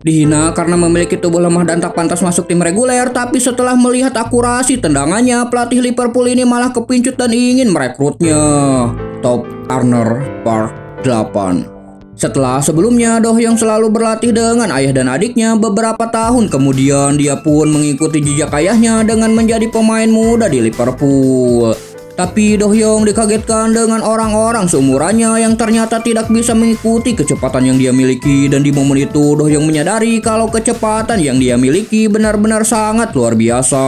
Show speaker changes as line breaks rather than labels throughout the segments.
Dihina karena memiliki tubuh lemah dan tak pantas masuk tim reguler, tapi setelah melihat akurasi tendangannya, pelatih Liverpool ini malah kepincut dan ingin merekrutnya. Top Corner Part 8. Setelah sebelumnya Do Hyung selalu berlatih dengan ayah dan adiknya, beberapa tahun kemudian dia pun mengikuti jejak ayahnya dengan menjadi pemain muda di Liverpool. Tapi Do Hyung dikagetkan dengan orang-orang seumurannya yang ternyata tidak bisa mengikuti kecepatan yang dia miliki, dan di momen itu Do Hyung menyadari kalau kecepatan yang dia miliki benar-benar sangat luar biasa.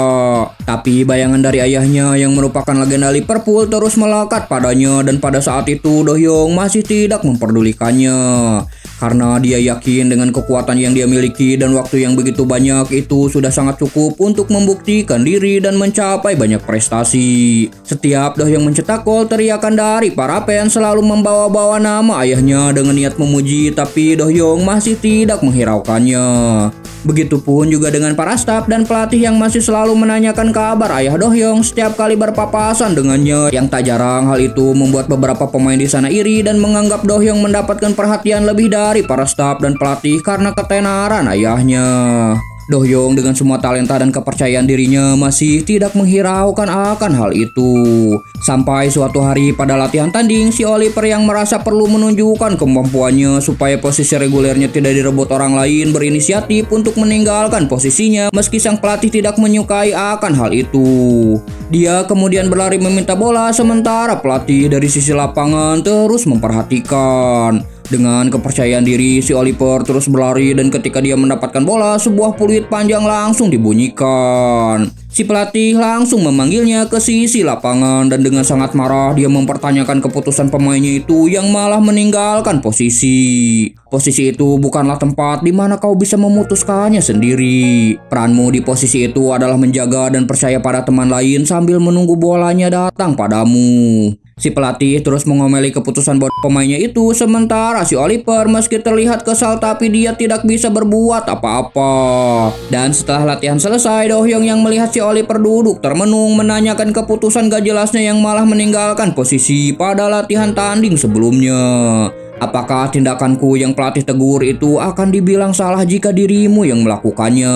Tapi bayangan dari ayahnya yang merupakan legenda Liverpool terus melekat padanya, dan pada saat itu Do Hyung masih tidak memperdulikannya karena dia yakin dengan kekuatan yang dia miliki dan waktu yang begitu banyak itu sudah sangat cukup untuk membuktikan diri dan mencapai banyak prestasi. Setiap Do Hyung mencetak gol, teriakan dari para fans selalu membawa-bawa nama ayahnya dengan niat memuji, tapi Do Hyung masih tidak menghiraukannya. Begitupun juga dengan para staf dan pelatih yang masih selalu menanyakan kabar ayah Do Hyung setiap kali berpapasan dengannya. Yang tak jarang hal itu membuat beberapa pemain di sana iri dan menganggap Do Hyung mendapatkan perhatian lebih dari para staf dan pelatih karena ketenaran ayahnya. Do Hyung dengan semua talenta dan kepercayaan dirinya masih tidak menghiraukan akan hal itu. Sampai suatu hari pada latihan tanding, si Oliver yang merasa perlu menunjukkan kemampuannya supaya posisi regulernya tidak direbut orang lain berinisiatif untuk meninggalkan posisinya meski sang pelatih tidak menyukai akan hal itu. Dia kemudian berlari meminta bola sementara pelatih dari sisi lapangan terus memperhatikan. Dengan kepercayaan diri, si Oliver terus berlari dan ketika dia mendapatkan bola, sebuah peluit panjang langsung dibunyikan. Si pelatih langsung memanggilnya ke sisi lapangan dan dengan sangat marah dia mempertanyakan keputusan pemainnya itu yang malah meninggalkan posisi. Posisi itu bukanlah tempat di mana kau bisa memutuskannya sendiri. Peranmu di posisi itu adalah menjaga dan percaya pada teman lain sambil menunggu bolanya datang padamu. Si pelatih terus mengomeli keputusan bodoh pemainnya itu, sementara si Oliver meski terlihat kesal tapi dia tidak bisa berbuat apa-apa. Dan setelah latihan selesai, Do Hyung yang melihat si Oliver duduk termenung menanyakan keputusan gak jelasnya yang malah meninggalkan posisi pada latihan tanding sebelumnya. Apakah tindakanku yang pelatih tegur itu akan dibilang salah jika dirimu yang melakukannya?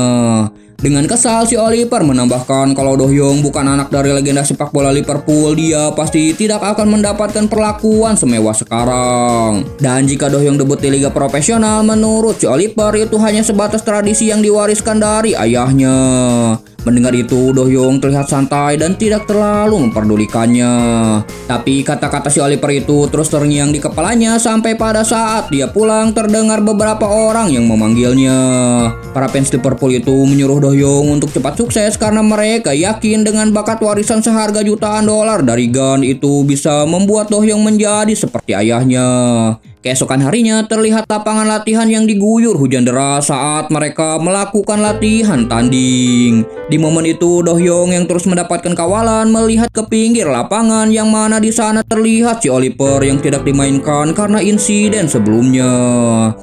Dengan kesal, si Oliver menambahkan kalau Do Hyung bukan anak dari legenda sepak bola Liverpool, dia pasti tidak akan mendapatkan perlakuan semewah sekarang. Dan jika Do Hyung debut di liga profesional, menurut si Oliver itu hanya sebatas tradisi yang diwariskan dari ayahnya. Mendengar itu, Do Hyung terlihat santai dan tidak terlalu memperdulikannya. Tapi kata-kata si Oliver itu terus terngiang di kepalanya sampai pada saat dia pulang terdengar beberapa orang yang memanggilnya. Para fans Liverpool itu menyuruh Do Hyung untuk cepat sukses karena mereka yakin dengan bakat warisan seharga jutaan dolar dari Gun itu bisa membuat Do Hyung menjadi seperti ayahnya. Keesokan harinya terlihat lapangan latihan yang diguyur hujan deras saat mereka melakukan latihan tanding. Di momen itu Do Hyung yang terus mendapatkan kawalan melihat ke pinggir lapangan yang mana di sana terlihat si Oliver yang tidak dimainkan karena insiden sebelumnya.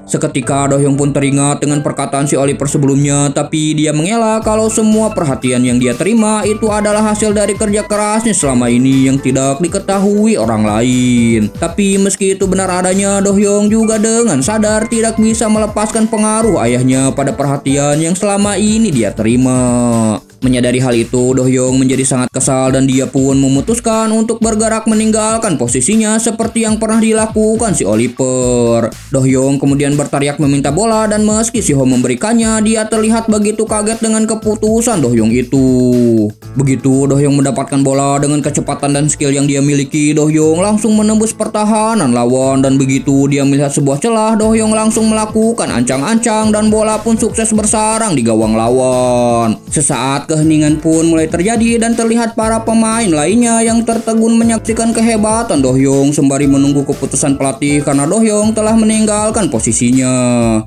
Seketika Do Hyung pun teringat dengan perkataan si Oliver sebelumnya, tapi dia mengelak kalau semua perhatian yang dia terima itu adalah hasil dari kerja kerasnya selama ini yang tidak diketahui orang lain. Tapi meski itu benar adanya, Do Hyung juga dengan sadar tidak bisa melepaskan pengaruh ayahnya pada perhatian yang selama ini dia terima. Menyadari hal itu, Do Hyung menjadi sangat kesal dan dia pun memutuskan untuk bergerak meninggalkan posisinya seperti yang pernah dilakukan si Oliver. Do Hyung kemudian berteriak meminta bola dan meski si Ho memberikannya, dia terlihat begitu kaget dengan keputusan Do Hyung itu. Begitu Do Hyung mendapatkan bola dengan kecepatan dan skill yang dia miliki, Do Hyung langsung menembus pertahanan lawan dan begitu dia melihat sebuah celah, Do Hyung langsung melakukan ancang-ancang dan bola pun sukses bersarang di gawang lawan. Sesaat keheningan pun mulai terjadi dan terlihat para pemain lainnya yang tertegun menyaksikan kehebatan Do Hyung sembari menunggu keputusan pelatih karena Do Hyung telah meninggalkan posisinya.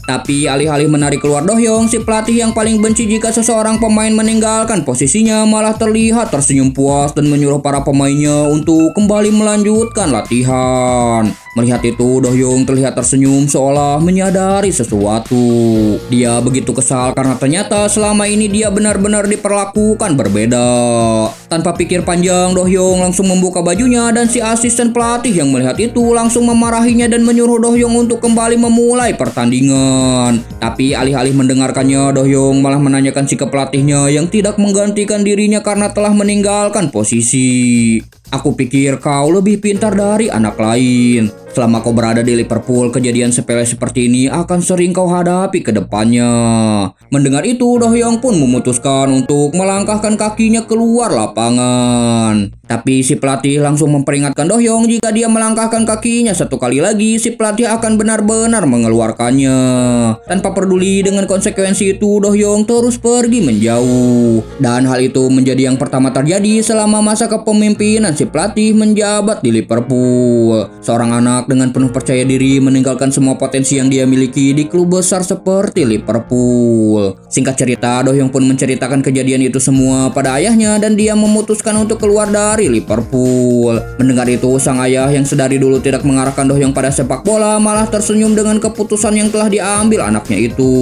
Tapi alih-alih menarik keluar Do Hyung, si pelatih yang paling benci jika seseorang pemain meninggalkan posisinya malah terlihat tersenyum puas dan menyuruh para pemainnya untuk kembali melanjutkan latihan. Melihat itu, Do Hyung terlihat tersenyum seolah menyadari sesuatu. Dia begitu kesal karena ternyata selama ini dia benar-benar diperlakukan berbeda. Tanpa pikir panjang, Do Hyung langsung membuka bajunya dan si asisten pelatih yang melihat itu langsung memarahinya dan menyuruh Do Hyung untuk kembali memulai pertandingan. Tapi alih-alih mendengarkannya, Do Hyung malah menanyakan sikap pelatihnya yang tidak menggantikan dirinya karena telah meninggalkan posisi. Aku pikir kau lebih pintar dari anak lain. Selama kau berada di Liverpool, kejadian sepele seperti ini akan sering kau hadapi ke depannya. Mendengar itu, Do Hyung pun memutuskan untuk melangkahkan kakinya keluar lapangan. Tapi si pelatih langsung memperingatkan Do Hyung jika dia melangkahkan kakinya satu kali lagi, si pelatih akan benar-benar mengeluarkannya. Tanpa peduli dengan konsekuensi itu, Do Hyung terus pergi menjauh. Dan hal itu menjadi yang pertama terjadi selama masa kepemimpinan si pelatih menjabat di Liverpool. Seorang anak dengan penuh percaya diri meninggalkan semua potensi yang dia miliki di klub besar seperti Liverpool. Singkat cerita, Do Hyung pun menceritakan kejadian itu semua pada ayahnya dan dia memutuskan untuk keluar dari Liverpool. Mendengar itu, sang ayah yang sedari dulu tidak mengarahkan Do Hyung pada sepak bola malah tersenyum dengan keputusan yang telah diambil anaknya itu.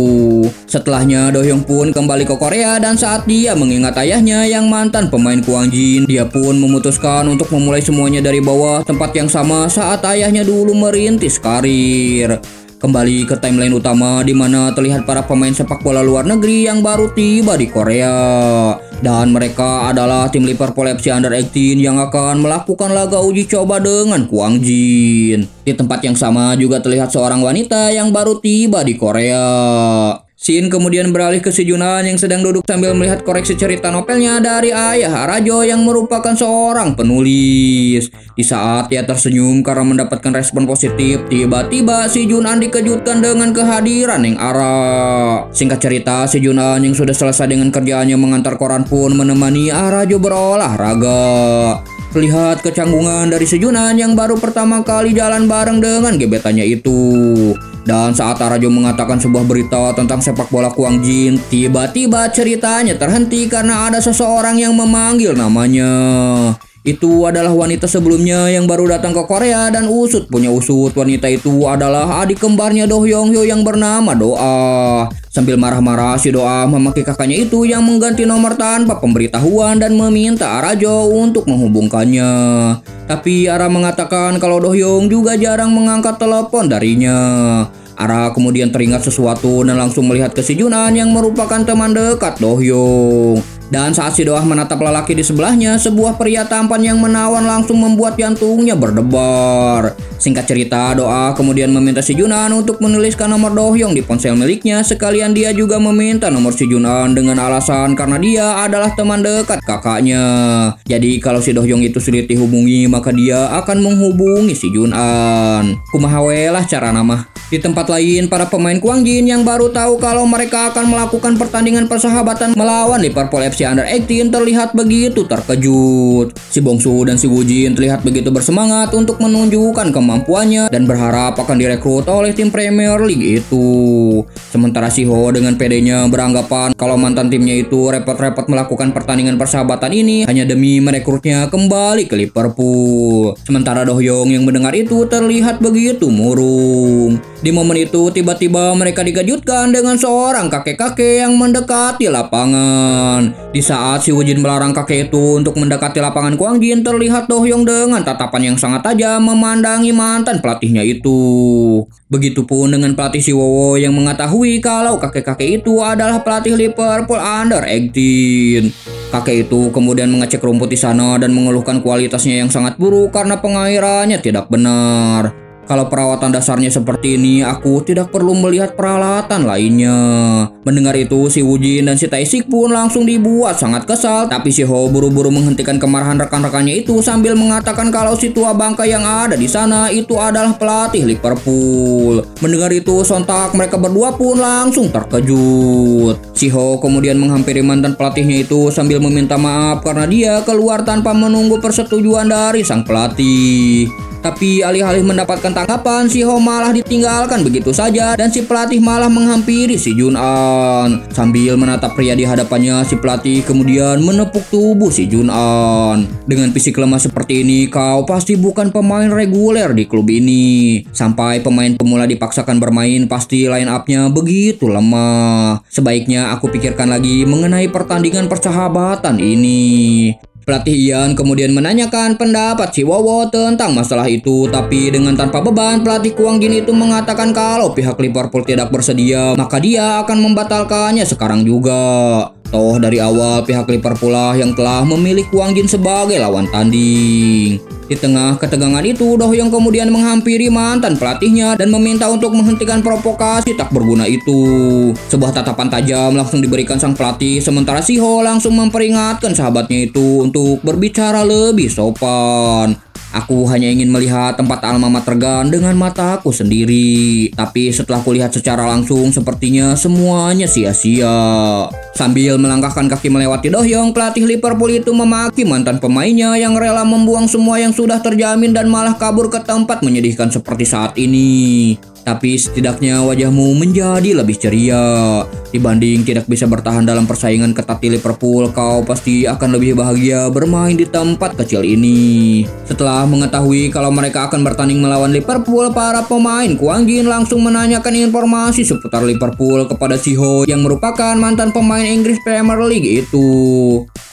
Setelahnya, Do Hyung pun kembali ke Korea dan saat dia mengingat ayahnya yang mantan pemain Kwang Jin, dia pun memutuskan untuk memulai semuanya dari bawah, tempat yang sama saat ayahnya dulu merintis karir. Kembali ke timeline utama di mana terlihat para pemain sepak bola luar negeri yang baru tiba di Korea. Dan mereka adalah tim Liverpool FC Under-18 yang akan melakukan laga uji coba dengan Kwang Jin. Di tempat yang sama juga terlihat seorang wanita yang baru tiba di Korea. Scene kemudian beralih ke si Junan yang sedang duduk sambil melihat koreksi cerita novelnya dari ayah Arajo yang merupakan seorang penulis. Di saat dia tersenyum karena mendapatkan respon positif, tiba-tiba si Junan dikejutkan dengan kehadiran Neng Ara. Singkat cerita, si Junan yang sudah selesai dengan kerjaannya mengantar koran pun menemani Arajo berolahraga. Terlihat kecanggungan dari si Junan yang baru pertama kali jalan bareng dengan gebetannya itu. Dan saat Arajo mengatakan sebuah berita tentang sepak bola Kwang Jin, tiba-tiba ceritanya terhenti karena ada seseorang yang memanggil namanya. Itu adalah wanita sebelumnya yang baru datang ke Korea dan usut punya usut. Wanita itu adalah adik kembarnya Do Hyung Hyo yang bernama Doa. Sambil marah-marah, si Doa memaki kakaknya itu yang mengganti nomor tanpa pemberitahuan dan meminta Arajo untuk menghubungkannya. Tapi Ara mengatakan kalau Do Hyung juga jarang mengangkat telepon darinya. Ara kemudian teringat sesuatu dan langsung melihat ke si Junan yang merupakan teman dekat Do Hyung. Dan saat si Doa menatap lelaki di sebelahnya, sebuah pria tampan yang menawan langsung membuat jantungnya berdebar. Singkat cerita, Doa kemudian meminta si Junan untuk menuliskan nomor Do Hyung di ponsel miliknya. Sekalian dia juga meminta nomor si Junan dengan alasan karena dia adalah teman dekat kakaknya. Jadi kalau si Do Hyung itu sulit dihubungi, maka dia akan menghubungi si Junan. Kumaha we lah cara nama. Di tempat lain, para pemain Kwang Jin yang baru tahu kalau mereka akan melakukan pertandingan persahabatan melawan Liverpool FC Under-18 terlihat begitu terkejut. Si Bongsu dan si Woo-jin terlihat begitu bersemangat untuk menunjukkan kemampuannya dan berharap akan direkrut oleh tim Premier League itu. Sementara si Ho dengan pedenya beranggapan kalau mantan timnya itu repot-repot melakukan pertandingan persahabatan ini hanya demi merekrutnya kembali ke Liverpool. Sementara Do Hyung yang mendengar itu terlihat begitu murung. Di momen itu tiba-tiba mereka dikejutkan dengan seorang kakek-kakek yang mendekati lapangan. Di saat si Woo-jin melarang kakek itu untuk mendekati lapangan Kwang Jin, terlihat Do Hyung dengan tatapan yang sangat tajam memandangi mantan pelatihnya itu. Begitupun dengan pelatih si Wowo yang mengetahui kalau kakek-kakek itu adalah pelatih Liverpool Under-18. Kakek itu kemudian mengecek rumput di sana dan mengeluhkan kualitasnya yang sangat buruk karena pengairannya tidak benar. Kalau perawatan dasarnya seperti ini, aku tidak perlu melihat peralatan lainnya. Mendengar itu, si Woo-jin dan si Tae-sik pun langsung dibuat sangat kesal. Tapi si Ho buru-buru menghentikan kemarahan rekan-rekannya itu sambil mengatakan kalau si tua bangka yang ada di sana itu adalah pelatih Liverpool. Mendengar itu, sontak mereka berdua pun langsung terkejut. Si Ho kemudian menghampiri mantan pelatihnya itu sambil meminta maaf karena dia keluar tanpa menunggu persetujuan dari sang pelatih. Tapi alih-alih mendapatkan tanggapan, si Ho malah ditinggalkan begitu saja dan si pelatih malah menghampiri si Jun-a. An. Sambil menatap pria di hadapannya, si pelatih kemudian menepuk tubuh si Jun An. Dengan fisik lemah seperti ini, kau pasti bukan pemain reguler di klub ini. Sampai pemain pemula dipaksakan bermain, pasti line up-nya begitu lemah. Sebaiknya aku pikirkan lagi mengenai pertandingan persahabatan ini. Pelatih Ian kemudian menanyakan pendapat si Wowo tentang masalah itu, tapi dengan tanpa beban, pelatih Kwang Jin itu mengatakan kalau pihak Liverpool tidak bersedia, maka dia akan membatalkannya sekarang juga. Toh dari awal pihak Liverpool lah yang telah memilih Kwang Jin sebagai lawan tanding. Di tengah ketegangan itu, Do Hyung kemudian menghampiri mantan pelatihnya dan meminta untuk menghentikan provokasi tak berguna itu. Sebuah tatapan tajam langsung diberikan sang pelatih, sementara Si Ho langsung memperingatkan sahabatnya itu untuk berbicara lebih sopan. Aku hanya ingin melihat tempat alma mater Gan dengan mataku sendiri. Tapi setelah kulihat secara langsung, sepertinya semuanya sia-sia. Sambil melangkahkan kaki melewati Do Hyung, pelatih Liverpool itu memaki mantan pemainnya yang rela membuang semua yang sudah terjamin dan malah kabur ke tempat menyedihkan seperti saat ini. Tapi setidaknya wajahmu menjadi lebih ceria. Dibanding tidak bisa bertahan dalam persaingan ketat di Liverpool, kau pasti akan lebih bahagia bermain di tempat kecil ini. Setelah mengetahui kalau mereka akan bertanding melawan Liverpool, para pemain Kwang Jin langsung menanyakan informasi seputar Liverpool kepada Si Ho yang merupakan mantan pemain Inggris Premier League itu.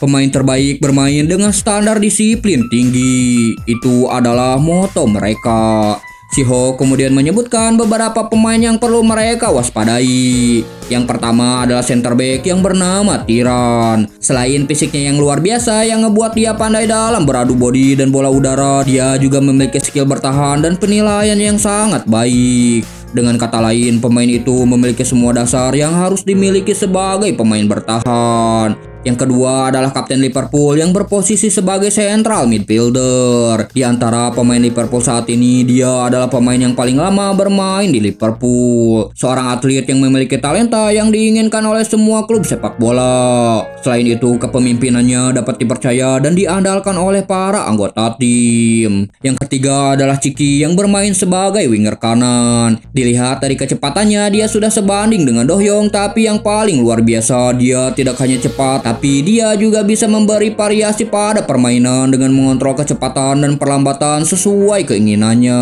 Pemain terbaik bermain dengan standar disiplin tinggi. Itu adalah moto mereka. Si Ho kemudian menyebutkan beberapa pemain yang perlu mereka waspadai. Yang pertama adalah center back yang bernama Tiran. Selain fisiknya yang luar biasa yang ngebuat dia pandai dalam beradu body dan bola udara, dia juga memiliki skill bertahan dan penilaian yang sangat baik. Dengan kata lain, pemain itu memiliki semua dasar yang harus dimiliki sebagai pemain bertahan. Yang kedua adalah kapten Liverpool yang berposisi sebagai central midfielder. Di antara pemain Liverpool saat ini, dia adalah pemain yang paling lama bermain di Liverpool. Seorang atlet yang memiliki talenta yang diinginkan oleh semua klub sepak bola. Selain itu, kepemimpinannya dapat dipercaya dan diandalkan oleh para anggota tim. Yang ketiga adalah Chiki yang bermain sebagai winger kanan. Dilihat dari kecepatannya, dia sudah sebanding dengan Do Hyung, tapi yang paling luar biasa, dia tidak hanya cepat, tapi dia juga bisa memberi variasi pada permainan dengan mengontrol kecepatan dan perlambatan sesuai keinginannya.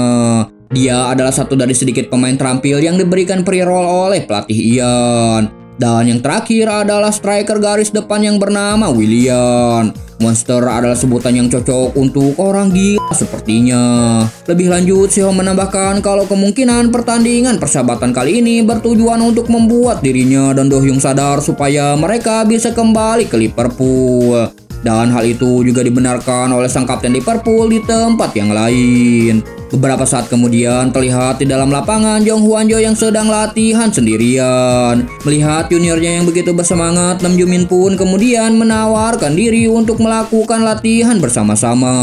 Dia adalah satu dari sedikit pemain terampil yang diberikan pre-roll oleh pelatih Ian. Dan yang terakhir adalah striker garis depan yang bernama Willian. Monster adalah sebutan yang cocok untuk orang gila sepertinya. Lebih lanjut, Si Ho menambahkan kalau kemungkinan pertandingan persahabatan kali ini bertujuan untuk membuat dirinya dan Do Hyung sadar supaya mereka bisa kembali ke Liverpool. Dan hal itu juga dibenarkan oleh sang kapten Liverpool di tempat yang lain. Beberapa saat kemudian terlihat di dalam lapangan Jong Hwan Jo yang sedang latihan sendirian. Melihat juniornya yang begitu bersemangat, Nam Ju Min pun kemudian menawarkan diri untuk melakukan latihan bersama-sama.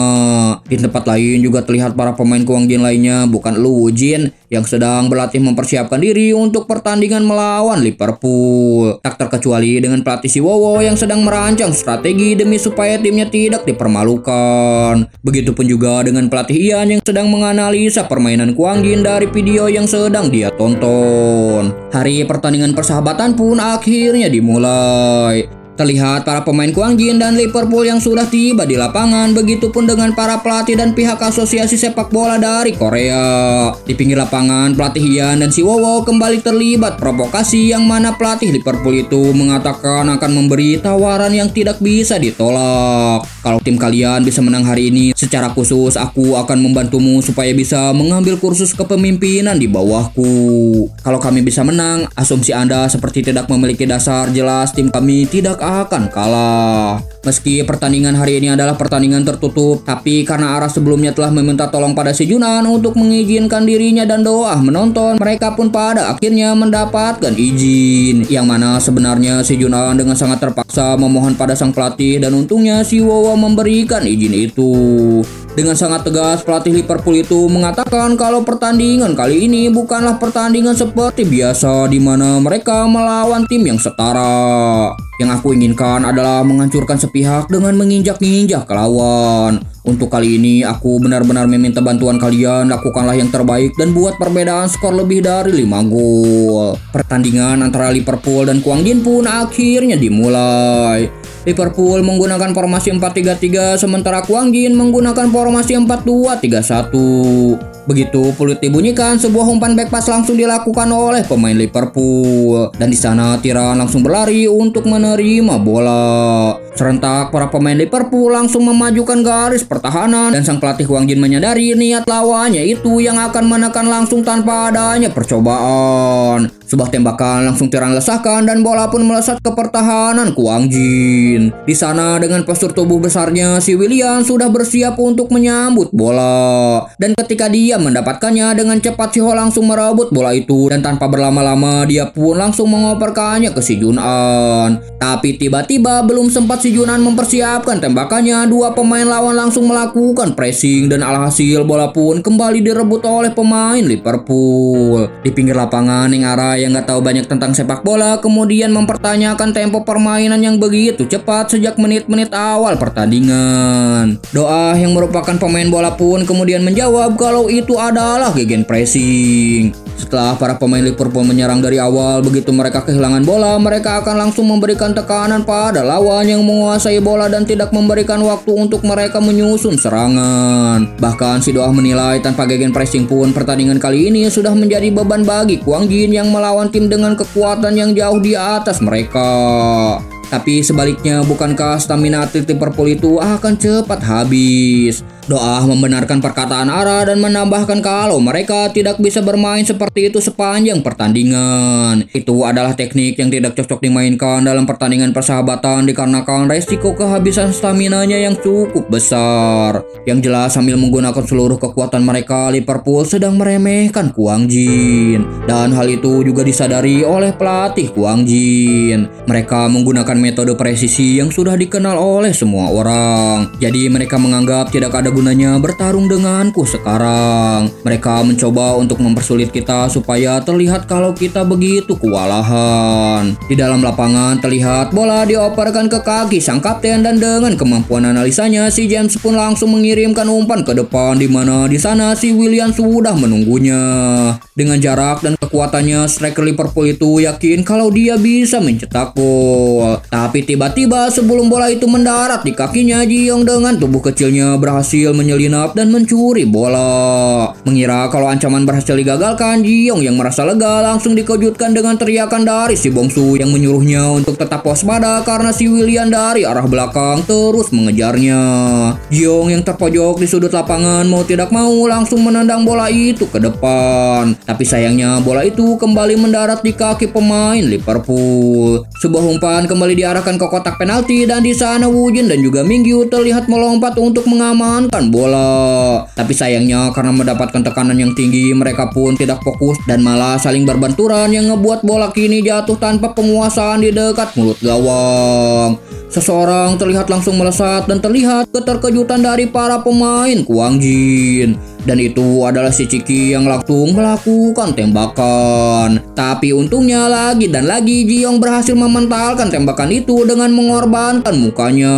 Di tempat lain juga terlihat para pemain Kwang Jin lainnya, bukan Lu Jin, yang sedang berlatih mempersiapkan diri untuk pertandingan melawan Liverpool. Tak terkecuali dengan pelatih Si Wowo yang sedang merancang strategi demi supaya timnya tidak dipermalukan. Begitupun juga dengan pelatih Ian yang sedang menganalisa permainan Kwang Jin dari video yang sedang dia tonton. Hari pertandingan persahabatan pun akhirnya dimulai. Terlihat para pemain Kwang Jin dan Liverpool yang sudah tiba di lapangan, begitupun dengan para pelatih dan pihak asosiasi sepak bola dari Korea. Di pinggir lapangan, pelatih Ian dan Si Wowo kembali terlibat provokasi yang mana pelatih Liverpool itu mengatakan akan memberi tawaran yang tidak bisa ditolak. Kalau tim kalian bisa menang hari ini, secara khusus aku akan membantumu supaya bisa mengambil kursus kepemimpinan di bawahku. Kalau kami bisa menang, asumsi Anda seperti tidak memiliki dasar, jelas tim kami tidak akan kalah. Meski pertandingan hari ini adalah pertandingan tertutup, tapi karena arah sebelumnya telah meminta tolong pada Si Junan untuk mengizinkan dirinya dan doa menonton, mereka pun pada akhirnya mendapatkan izin. Yang mana sebenarnya Si Junan dengan sangat terpaksa memohon pada sang pelatih dan untungnya Si Wowo memberikan izin itu. Dengan sangat tegas, pelatih Liverpool itu mengatakan kalau pertandingan kali ini bukanlah pertandingan seperti biasa di mana mereka melawan tim yang setara. Yang aku inginkan adalah menghancurkan sepihak dengan menginjak-injak ke lawan. Untuk kali ini aku benar-benar meminta bantuan kalian, lakukanlah yang terbaik dan buat perbedaan skor lebih dari 5 gol. Pertandingan antara Liverpool dan Kwang Jin pun akhirnya dimulai. Liverpool menggunakan formasi 4-3-3 sementara Kwang Jin menggunakan formasi 4-2-3-1. Begitu peluit dibunyikan, sebuah umpan back pass langsung dilakukan oleh pemain Liverpool dan di sana Tiran langsung berlari untuk menerima bola. Serentak para pemain Liverpool langsung memajukan garis pertahanan dan sang pelatih Kwang Jin menyadari niat lawannya itu yang akan menekan langsung tanpa adanya percobaan. Sebuah tembakan langsung Tiran lesahkan dan bola pun melesat ke pertahanan Kwang Jin. Di sana dengan postur tubuh besarnya, si Willian sudah bersiap untuk menyambut bola. Dan ketika dia mendapatkannya dengan cepat, si Ho langsung merebut bola itu dan tanpa berlama-lama dia pun langsung mengoperkannya ke si Jun An. Tapi tiba-tiba belum sempat si Jun An mempersiapkan tembakannya, dua pemain lawan langsung melakukan pressing dan alhasil bola pun kembali direbut oleh pemain Liverpool. Di pinggir lapangan, Neng Ara yang gak tahu banyak tentang sepak bola kemudian mempertanyakan tempo permainan yang begitu cepat sejak menit-menit awal pertandingan. Doa yang merupakan pemain bola pun kemudian menjawab kalau itu adalah gegen pressing. Setelah para pemain Liverpool menyerang dari awal, begitu mereka kehilangan bola, mereka akan langsung memberikan tekanan pada lawan yang menguasai bola dan tidak memberikan waktu untuk mereka menyusun serangan. Bahkan si Doah menilai tanpa gegen pressing pun pertandingan kali ini sudah menjadi beban bagi Kwang Jin yang melawan tim dengan kekuatan yang jauh di atas mereka. Tapi sebaliknya, bukankah stamina atlet Liverpool itu akan cepat habis? Doah membenarkan perkataan Ara dan menambahkan kalau mereka tidak bisa bermain seperti itu sepanjang pertandingan. Itu adalah teknik yang tidak cocok dimainkan dalam pertandingan persahabatan dikarenakan resiko kehabisan staminanya yang cukup besar. Yang jelas sambil menggunakan seluruh kekuatan mereka, Liverpool sedang meremehkan Kwang Jin. Dan hal itu juga disadari oleh pelatih Kwang Jin. Mereka menggunakan metode presisi yang sudah dikenal oleh semua orang. Jadi mereka menganggap tidak ada gunanya bertarung denganku sekarang. Mereka mencoba untuk mempersulit kita supaya terlihat kalau kita begitu kewalahan. Di dalam lapangan terlihat bola dioperkan ke kaki sang kapten dan dengan kemampuan analisanya si James pun langsung mengirimkan umpan ke depan di mana di sana si Willian sudah menunggunya. Dengan jarak dan kekuatannya, striker Liverpool itu yakin kalau dia bisa mencetak gol. Tapi tiba-tiba sebelum bola itu mendarat di kakinya, Jiong dengan tubuh kecilnya berhasil menyelinap dan mencuri bola. Mengira kalau ancaman berhasil digagalkan, Jiong yang merasa lega langsung dikejutkan dengan teriakan dari si Bongsu yang menyuruhnya untuk tetap waspada karena si Willian dari arah belakang terus mengejarnya. Jiong yang terpojok di sudut lapangan mau tidak mau langsung menendang bola itu ke depan. Tapi sayangnya bola itu kembali mendarat di kaki pemain Liverpool. Sebuah umpan kembali diarahkan ke kotak penalti dan di sana Woo Jin dan juga Mingyu terlihat melompat untuk mengamankan bola. Tapi sayangnya karena mendapatkan tekanan yang tinggi, mereka pun tidak fokus dan malah saling berbenturan yang ngebuat bola kini jatuh tanpa penguasaan di dekat mulut gawang. Seseorang terlihat langsung melesat dan terlihat keterkejutan dari para pemain Kwang Jin. Dan itu adalah si Ciki yang langsung melakukan tembakan. Tapi untungnya lagi dan lagi Jiong berhasil mementalkan tembakan itu dengan mengorbankan mukanya.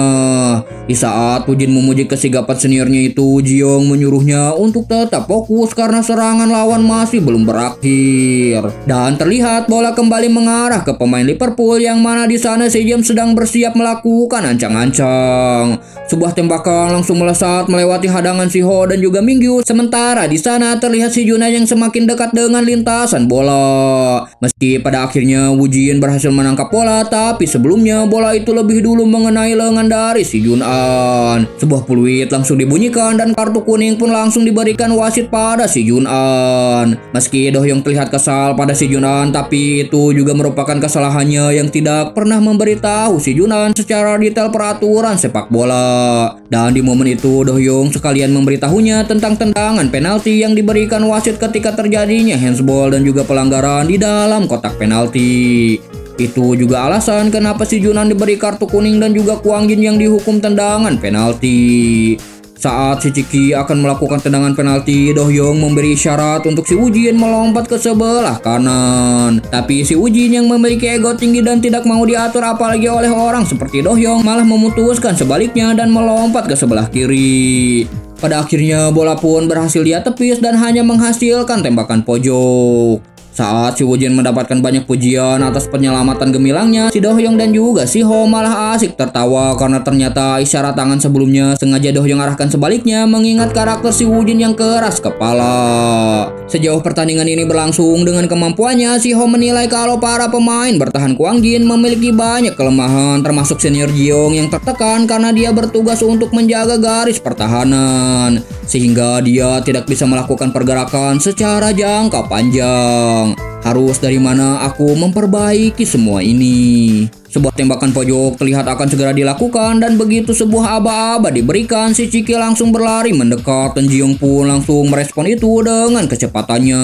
Di saat Wujin memuji kesigapan seniornya itu, Jiong menyuruhnya untuk tetap fokus karena serangan lawan masih belum berakhir. Dan terlihat bola kembali mengarah ke pemain Liverpool yang mana di sana si James sedang bersiap melakukan ancang-ancang. Sebuah tembakan langsung melesat melewati hadangan si Ho dan juga Mingyu. Sementara di sana terlihat si Juna yang semakin dekat dengan lintasan bola. Meski pada akhirnya Wujin berhasil menangkap bola, tapi sebelumnya bola itu lebih dulu mengenai lengan dari si Jun An. Sebuah peluit langsung dibunyikan dan kartu kuning pun langsung diberikan wasit pada si Jun An. Meski Do Hyung terlihat kesal pada si Jun An, tapi itu juga merupakan kesalahannya yang tidak pernah memberitahu si Jun An secara detail peraturan sepak bola. Dan di momen itu Do Hyung sekalian memberitahunya tentang tendangan penalti yang diberikan wasit ketika terjadinya handsball dan juga pelanggaran di dalam kotak penalti. Itu juga alasan kenapa si Junan diberi kartu kuning dan juga Kwang Jin yang dihukum tendangan penalti. Saat si Ciki akan melakukan tendangan penalti, Do Hyung memberi isyarat untuk si Woo-jin melompat ke sebelah kanan. Tapi si Woo-jin yang memiliki ego tinggi dan tidak mau diatur apalagi oleh orang seperti Do Hyung malah memutuskan sebaliknya dan melompat ke sebelah kiri. Pada akhirnya bola pun berhasil dia tepis dan hanya menghasilkan tembakan pojok. Saat si Woo-jin mendapatkan banyak pujian atas penyelamatan gemilangnya, si Do Hyung dan juga si Ho malah asik tertawa karena ternyata isyarat tangan sebelumnya sengaja Do Hyung arahkan sebaliknya mengingat karakter si Woo-jin yang keras kepala. Sejauh pertandingan ini berlangsung, dengan kemampuannya si Ho menilai kalau para pemain bertahan Kwang Jin memiliki banyak kelemahan, termasuk senior Jiyoung yang tertekan karena dia bertugas untuk menjaga garis pertahanan, sehingga dia tidak bisa melakukan pergerakan secara jangka panjang. Harus dari mana aku memperbaiki semua ini? Sebuah tembakan pojok terlihat akan segera dilakukan dan begitu sebuah aba-aba diberikan, si Ciki langsung berlari mendekat dan Jiyoung pun langsung merespon itu dengan kecepatannya.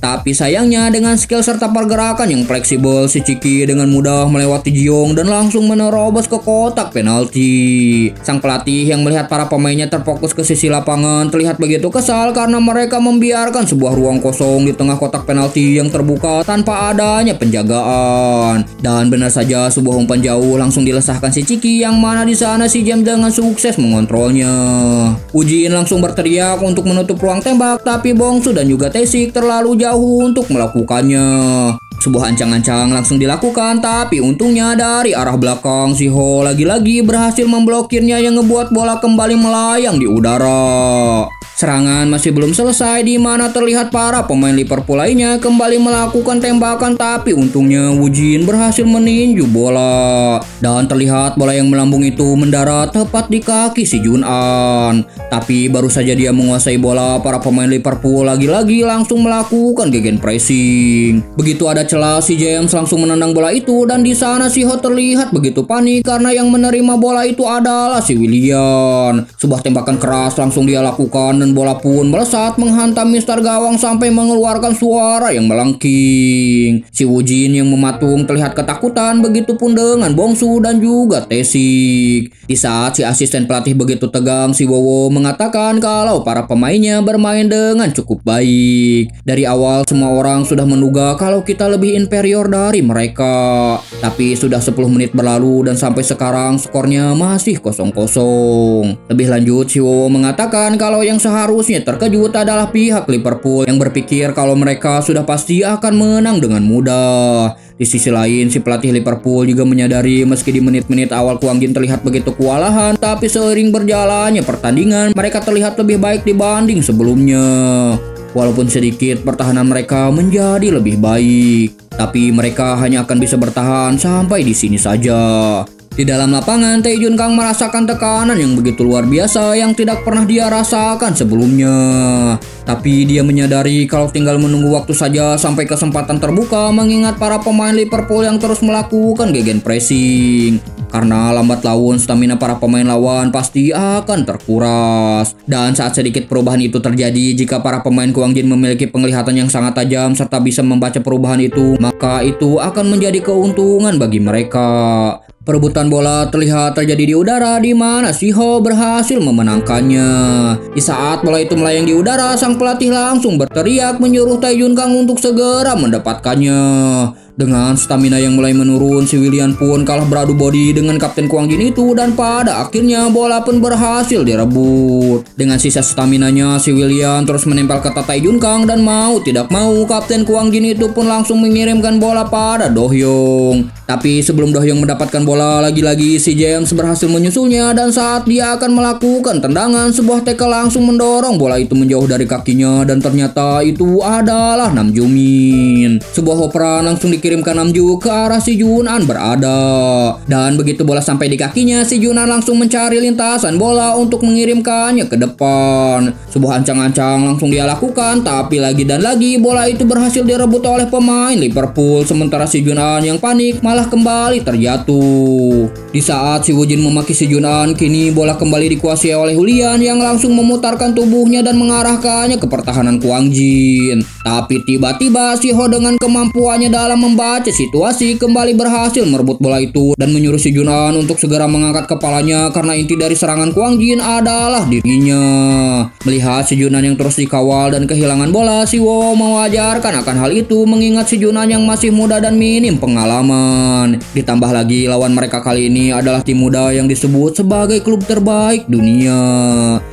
Tapi sayangnya dengan skill serta pergerakan yang fleksibel, si Ciki dengan mudah melewati Jiyoung dan langsung menerobos ke kotak penalti. Sang pelatih yang melihat para pemainnya terfokus ke sisi lapangan terlihat begitu kesal karena mereka membiarkan sebuah ruang kosong di tengah kotak penalti yang terbuka tanpa adanya penjagaan. Dan benar saja, sebuah umpan jauh langsung dilesahkan si Ciki yang mana di sana si James dengan sukses mengontrolnya. Woo-jin langsung berteriak untuk menutup ruang tembak, tapi Bongsu dan juga Tae-sik terlalu jauh untuk melakukannya. Sebuah ancang-ancang langsung dilakukan, tapi untungnya dari arah belakang si Ho lagi-lagi berhasil memblokirnya yang ngebuat bola kembali melayang di udara. Serangan masih belum selesai di mana terlihat para pemain Liverpool lainnya kembali melakukan tembakan, tapi untungnya Woo-jin berhasil meninju bola dan terlihat bola yang melambung itu mendarat tepat di kaki si Jun-an. Tapi baru saja dia menguasai bola, para pemain Liverpool lagi-lagi langsung melakukan gegen pressing. Begitu ada celah, si James langsung menendang bola itu dan di sana si Ho terlihat begitu panik karena yang menerima bola itu adalah si Willian. Sebuah tembakan keras langsung dia lakukan dan bola pun melesat menghantam mister gawang sampai mengeluarkan suara yang melengking. Si Woo-jin yang mematung terlihat ketakutan, begitupun dengan Bongsu dan juga Tae-sik. Di saat si asisten pelatih begitu tegang, si Wowo mengatakan kalau para pemainnya bermain dengan cukup baik. Dari awal semua orang sudah menduga kalau kita lebih inferior dari mereka. Tapi sudah 10 menit berlalu dan sampai sekarang skornya masih 0-0. Lebih lanjut, si Wowo mengatakan kalau yang seharusnya terkejut adalah pihak Liverpool yang berpikir kalau mereka sudah pasti akan menang dengan mudah. Di sisi lain, si pelatih Liverpool juga menyadari meski di menit-menit awal Kwang Jin terlihat begitu kewalahan, tapi seiring berjalannya pertandingan mereka terlihat lebih baik dibanding sebelumnya. Walaupun sedikit pertahanan mereka menjadi lebih baik, tapi mereka hanya akan bisa bertahan sampai di sini saja. Di dalam lapangan, Tae Jun Kang merasakan tekanan yang begitu luar biasa yang tidak pernah dia rasakan sebelumnya. Tapi dia menyadari kalau tinggal menunggu waktu saja sampai kesempatan terbuka mengingat para pemain Liverpool yang terus melakukan gegen pressing. Karena lambat laun, stamina para pemain lawan pasti akan terkuras. Dan saat sedikit perubahan itu terjadi, jika para pemain Kwang Jin memiliki penglihatan yang sangat tajam serta bisa membaca perubahan itu, maka itu akan menjadi keuntungan bagi mereka. Perebutan bola terlihat terjadi di udara di mana si Ho berhasil memenangkannya. Di saat bola itu melayang di udara, sang pelatih langsung berteriak menyuruh Tae Jun Kang untuk segera mendapatkannya. Dengan stamina yang mulai menurun, si Willian pun kalah beradu body dengan Kapten Kwang Jin itu dan pada akhirnya bola pun berhasil direbut. Dengan sisa staminanya, si Willian terus menempel ke Tae Jun Kang dan mau tidak mau Kapten Kwang Jin itu pun langsung mengirimkan bola pada Do Hyung. Tapi sebelum Do Hyung mendapatkan bola, lagi-lagi si James berhasil menyusulnya dan saat dia akan melakukan tendangan, sebuah tackle langsung mendorong bola itu menjauh dari kakinya dan ternyata itu adalah Nam Joo Min. Sebuah operan langsung dikirimkan Nam Joo ke arah si Jun-an berada. Dan begitu bola sampai di kakinya, si Jun-an langsung mencari lintasan bola untuk mengirimkannya ke depan. Sebuah ancang-ancang langsung dia lakukan, tapi lagi dan lagi bola itu berhasil direbut oleh pemain Liverpool, sementara si Jun-an yang panik malah kembali terjatuh. Di saat si Woo-jin memaki si Jun-an, kini bola kembali dikuasai oleh Willian yang langsung memutarkan tubuhnya dan mengarahkannya ke pertahanan Kwang Jin. Tapi tiba-tiba si Ho dengan kemampuannya dalam membaca situasi kembali berhasil merebut bola itu dan menyuruh si Junan untuk segera mengangkat kepalanya karena inti dari serangan Kwang Jin adalah dirinya. Melihat si Junan yang terus dikawal dan kehilangan bola, si Wow mewajarkan akan hal itu mengingat si Junan yang masih muda dan minim pengalaman. Ditambah lagi lawan mereka kali ini adalah tim muda yang disebut sebagai klub terbaik dunia.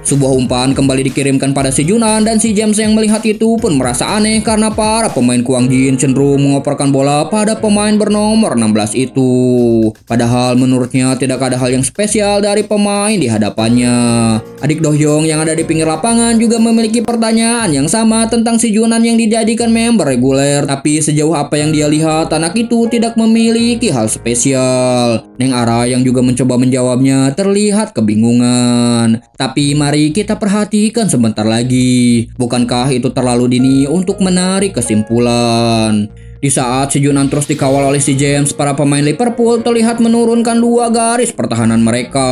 Sebuah umpan kembali dikirimkan pada si Junan dan si James yang melihat itu pun merasa aneh karena para pemain Kwang Jin cenderung mengoperkan bola pada pemain bernomor 16 itu. Padahal menurutnya tidak ada hal yang spesial dari pemain di hadapannya. Adik Do Hyung yang ada di pinggir lapangan juga memiliki pertanyaan yang sama tentang si Junan yang dijadikan member reguler. Tapi sejauh apa yang dia lihat, anak itu tidak memiliki hal spesial. Neng Ara yang juga mencoba menjawabnya terlihat kebingungan. Tapi mari kita perhatikan sebentar lagi. Bukankah itu terlalu dini untuk menarik kesimpulan? Di saat si Junan terus dikawal oleh si James, para pemain Liverpool terlihat menurunkan 2 garis pertahanan mereka.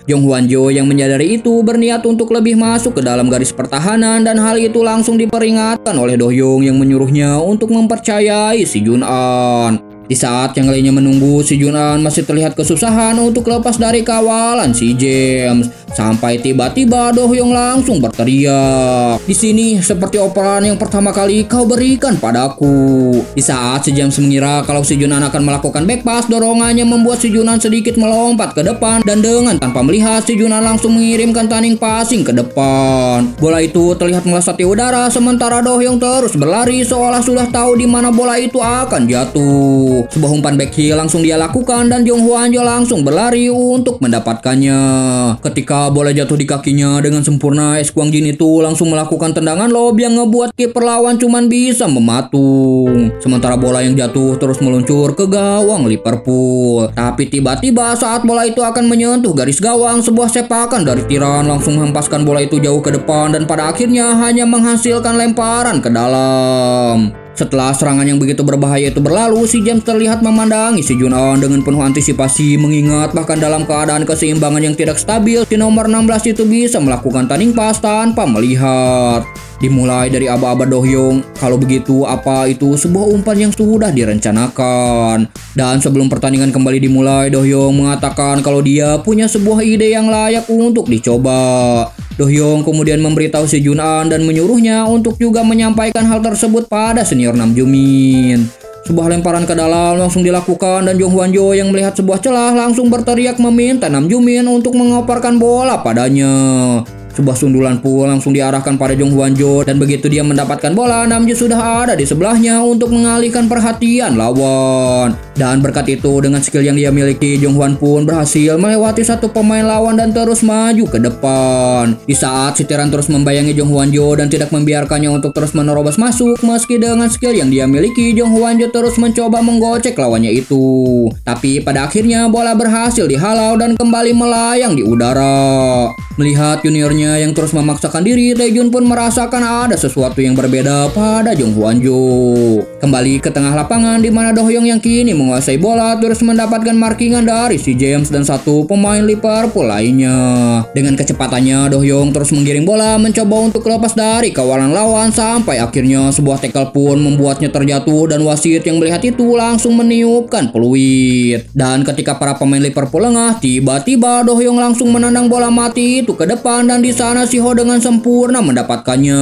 Jong Hwan Jo yang menyadari itu berniat untuk lebih masuk ke dalam garis pertahanan dan hal itu langsung diperingatkan oleh Do Hyung yang menyuruhnya untuk mempercayai si Junan. Di saat yang lainnya menunggu, si Junan masih terlihat kesusahan untuk lepas dari kawalan si James. Sampai tiba-tiba Do Hyung langsung berteriak, "Di sini seperti operan yang pertama kali kau berikan padaku." Di saat si James mengira kalau si Junan akan melakukan back pass, dorongannya membuat si Junan sedikit melompat ke depan dan dengan tanpa melihat si Junan langsung mengirimkan turning passing ke depan. Bola itu terlihat melesat di udara sementara Do Hyung terus berlari seolah sudah tahu di mana bola itu akan jatuh. Sebuah umpan back heel langsung dia lakukan dan Jong Hwan Jo langsung berlari untuk mendapatkannya. Ketika bola jatuh di kakinya dengan sempurna, Kwang Jin itu langsung melakukan tendangan lob yang ngebuat kiper lawan cuman bisa mematung. Sementara bola yang jatuh terus meluncur ke gawang Liverpool. Tapi tiba-tiba saat bola itu akan menyentuh garis gawang, sebuah sepakan dari Tiran langsung menghempaskan bola itu jauh ke depan dan pada akhirnya hanya menghasilkan lemparan ke dalam. Setelah serangan yang begitu berbahaya itu berlalu, si James terlihat memandangi si Junan dengan penuh antisipasi mengingat bahkan dalam keadaan keseimbangan yang tidak stabil, si nomor 16 itu bisa melakukan turning pass tanpa melihat. Dimulai dari aba-aba Do Hyung, kalau begitu apa itu sebuah umpan yang sudah direncanakan. Dan sebelum pertandingan kembali dimulai, Do Hyung mengatakan kalau dia punya sebuah ide yang layak untuk dicoba. Do Hyung kemudian memberitahu si Junan dan menyuruhnya untuk juga menyampaikan hal tersebut pada senior Nam Joo Min. Sebuah lemparan ke dalam langsung dilakukan dan Jong Hwan Jo yang melihat sebuah celah langsung berteriak meminta Nam Joo Min untuk mengoperkan bola padanya. Sebuah sundulan pun langsung diarahkan pada Jong Hwan Jo dan begitu dia mendapatkan bola, Nam Joo sudah ada di sebelahnya untuk mengalihkan perhatian lawan. Dan berkat itu dengan skill yang dia miliki, Jong Hwan pun berhasil melewati satu pemain lawan dan terus maju ke depan. Di saat si Tiran terus membayangi Jong Hwan Jo dan tidak membiarkannya untuk terus menerobos masuk, meski dengan skill yang dia miliki, Jong Hwan Jo terus mencoba menggocek lawannya itu. Tapi pada akhirnya bola berhasil dihalau dan kembali melayang di udara. Melihat juniornya yang terus memaksakan diri, Taejun pun merasakan ada sesuatu yang berbeda pada Jong Hwan Jo. Kembali ke tengah lapangan di mana Do Hyung yang kini menguasai bola terus mendapatkan markingan dari si James dan satu pemain Liverpool lainnya. Dengan kecepatannya, Do Hyung terus menggiring bola mencoba untuk lepas dari kawalan lawan sampai akhirnya sebuah tackle pun membuatnya terjatuh dan wasit yang melihat itu langsung meniupkan peluit. Dan ketika para pemain Liverpool lengah, tiba-tiba Do Hyung langsung menendang bola mati itu ke depan dan di sana si Ho dengan sempurna mendapatkannya.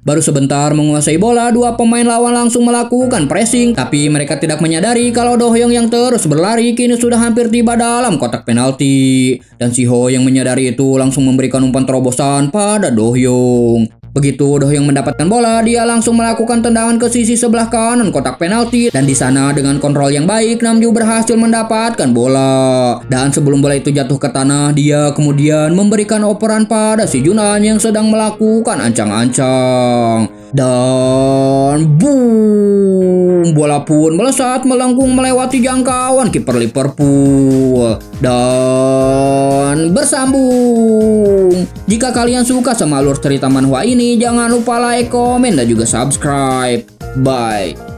Baru sebentar menguasai bola, dua pemain lawan langsung melakukan pressing, tapi mereka tidak menyadari kalau Do Hyung yang terus berlari kini sudah hampir tiba dalam kotak penalti. Dan si Ho yang menyadari itu langsung memberikan umpan terobosan pada Do Hyung. Begitu Do Hyung mendapatkan bola, dia langsung melakukan tendangan ke sisi sebelah kanan kotak penalti dan di sana dengan kontrol yang baik Nam Joo berhasil mendapatkan bola. Dan sebelum bola itu jatuh ke tanah, dia kemudian memberikan operan pada si Junan yang sedang melakukan ancang-ancang. Dan boom, bola pun melesat melengkung melewati jangkauan kiper Liverpool dan bersambung. Jika kalian suka sama alur cerita manhwa ini, jangan lupa like, komen, dan juga subscribe. Bye.